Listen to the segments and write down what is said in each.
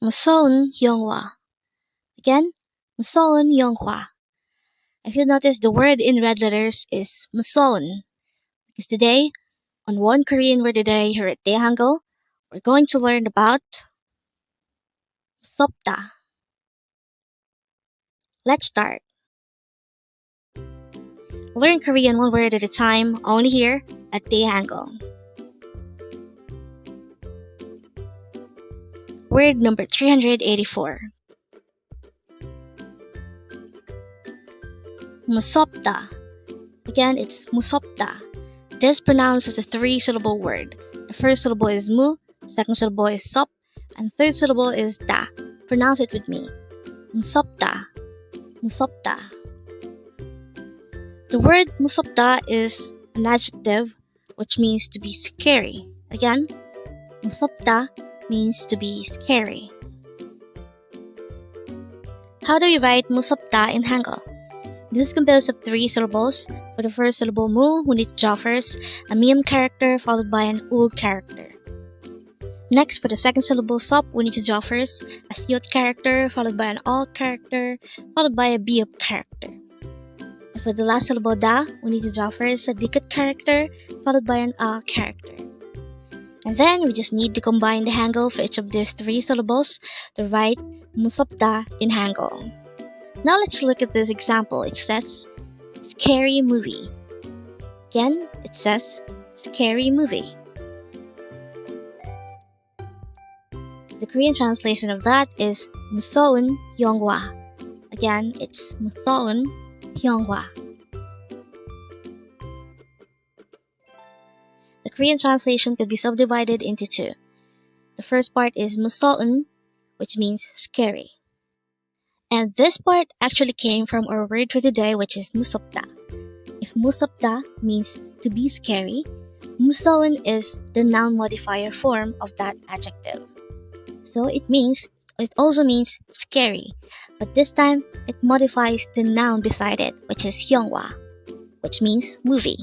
무서운 영화. Again, 무서운 영화. If you notice, the word in red letters is 무서운. Because today, on One Korean Word a Day here at Dae-Hangul, we're going to learn about MUSEOPDA. Let's start. Learn Korean one word at a time, only here at Dae-Hangul. Word number 384. MUSEOPDA. Again, it's MUSEOPDA. This pronounced as a three-syllable word. The first syllable is mu, second syllable is sop, and third syllable is da. Pronounce it with me. MUSEOPDA. MUSEOPDA. The word MUSEOPDA is an adjective which means to be scary. Again, MUSEOPDA means to be scary. How do we write MUSEOPDA in Hangul? This is composed of three syllables. For the first syllable mu, we need to draw first a miyam character followed by an u character. Next, for the second syllable sop, we need to draw first a siot character followed by an al character followed by a biop character. And for the last syllable da, we need to draw first a dikit character followed by an a character. And then we just need to combine the Hangul for each of these three syllables to write MUSEOPDA in Hangul. Now let's look at this example. It says scary movie. Again, it says scary movie. The Korean translation of that is 무서운 영화. Again, it's 무서운 영화. The Korean translation could be subdivided into two. The first part is 무서운, which means scary. And this part actually came from our word for today, which is MUSEOPDA. If MUSEOPDA means to be scary, 무서운 is the noun modifier form of that adjective. So it also means scary, but this time it modifies the noun beside it, which is 영화, which means movie.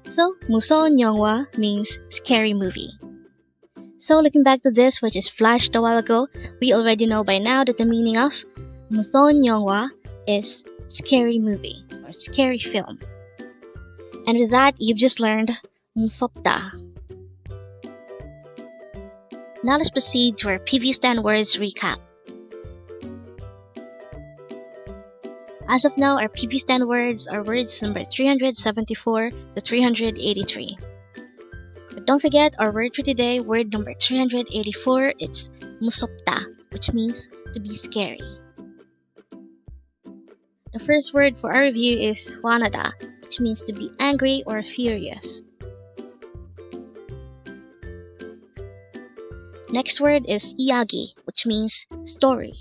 So 무서운 영화 means scary movie. So looking back to this, which is flashed a while ago, we already know by now that the meaning of 무서운 영화 is scary movie or scary film. And with that, you've just learned MUSEOPDA. Now let's proceed to our previous 10 words recap. As of now, our previous 10 words are words number 374 to 383. But don't forget our word for today, word number 384, it's MUSEOPDA, which means to be scary. The first word for our review is 화나다, which means to be angry or furious. Next word is 이야기, which means story.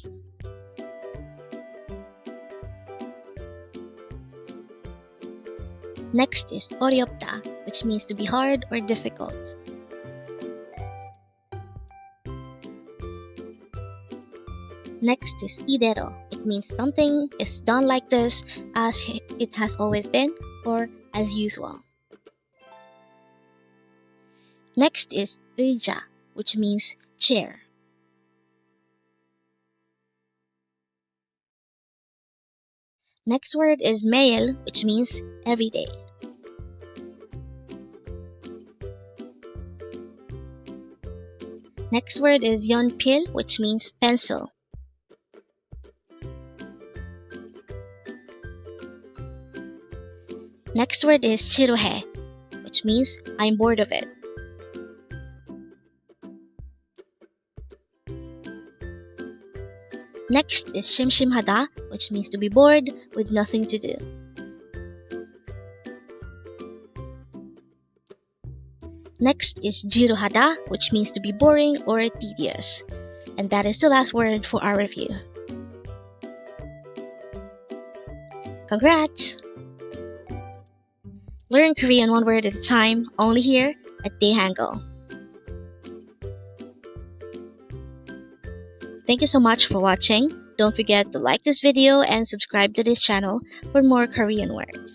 Next is 어렵다, which means to be hard or difficult. Next is 이대로. It means something is done like this, as it has always been, or as usual. Next is 의자, which means chair. Next word is 매일, which means every day. Next word is 연필, which means pencil. Next word is 지루해, which means I'm bored of it. Next is 심심하다, which means to be bored with nothing to do. Next is 지루하다, which means to be boring or tedious. And that is the last word for our review. Congrats! Learn Korean one word at a time, only here at Dae-Hangul. Thank you so much for watching. Don't forget to like this video and subscribe to this channel for more Korean words.